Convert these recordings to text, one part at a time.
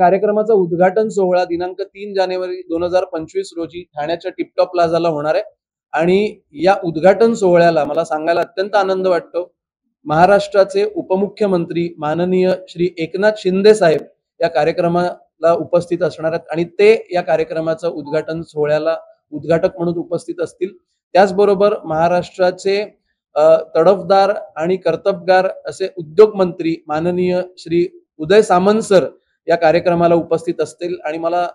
कार्यक्रमाचा उद्घाटन सोहळा दिनांक 3 जानेवारी 2025 रोजी ठाण्याच्या टिपटॉप प्लाझाला होणार आहे आणि या उद्घाटन सोहळ्याला मला सांगायला अत्यंत आनंद वाटतो, महाराष्ट्राचे उपमुख्यमंत्री माननीय श्री एकनाथ शिंदे साहेब या कार्यक्रमाला उपस्थित असणार आहेत आणि ते या कार्यक्रमाचं उद्घाटन सोहळ्याला उद्घाटक म्हणून उपस्थित असतील। त्याचबरोबर महाराष्ट्राचे तडफदार आणि कर्तबगार असे उद्योग मंत्री माननीय श्री उदय सामंत सर या कार्यक्रमाला उपस्थित असतील आणि मला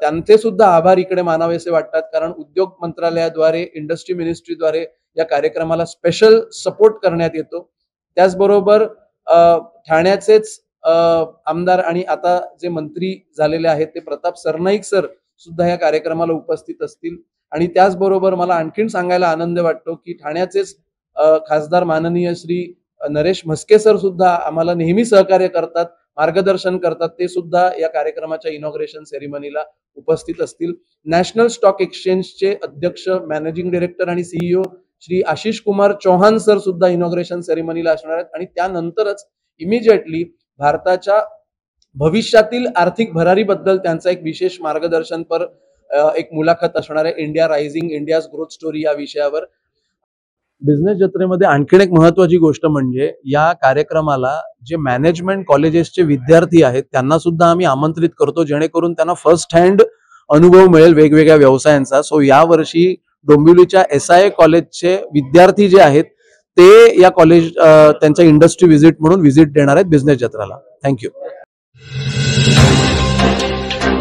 त्यांचे सुद्धा आभार इकडे मानावेसे वाटतात, कारण उद्योग मंत्रालयाद्वारे इंडस्ट्री मिनिस्ट्रीद्वारे या कार्यक्रमाला स्पेशल सपोर्ट करण्यात येतो। त्याचबरोबर ठाण्याचेच आमदार आणि आता जे मंत्री झालेले आहेत ते प्रताप सरनाईक सर सुद्धा या कार्यक्रमाला उपस्थित असतील आणि त्याचबरोबर मला आणखीन सांगायला आनंद वाटतो की ठाण्याचेच खासदार माननीय श्री नरेश म्हस्के सर सुद्धा आम्हाला नेहमी सहकार्य करतात, मार्गदर्शन करतात, ते सुद्धा या कार्यक्रमाच्या इनॉग्रेशन सेरेमनीला उपस्थित असतील। नॅशनल स्टॉक एक्सचेंजचे अध्यक्ष मॅनेजिंग डायरेक्टर आणि सीईओ श्री आशिष कुमार चौहान सर सुद्धा इनॉग्रेशन सेरेमनीला असणार आहेत आणि त्यानंतरच इमिजिएटली भारताच्या भविष्यातील आर्थिक भरारीबद्दल त्यांचा एक विशेष मार्गदर्शनपर एक मुलाखत असणार आहे, India rising India's growth story या विषयावर। बिझनेस जत्रेमध्ये आणखीन एक महत्त्वाची गोष्ट म्हणजे या कार्यक्रमाला जे मॅनेजमेंट कॉलेजेसचे विद्यार्थी आहेत त्यांना सुद्धा आम्ही आमंत्रित करतो, जेणेकरून त्यांना फर्स्ट हँड अनुभव मिळेल वेगवेगळ्या व्यवसायांचा। सो यावर्षी डोंबिवलीच्या SIA कॉलेजचे विद्यार्थी जे आहेत ते या कॉलेज त्यांच्या इंडस्ट्री व्हिजिट म्हणून व्हिजिट देणार आहेत बिझनेस जत्राला। थँक्यू।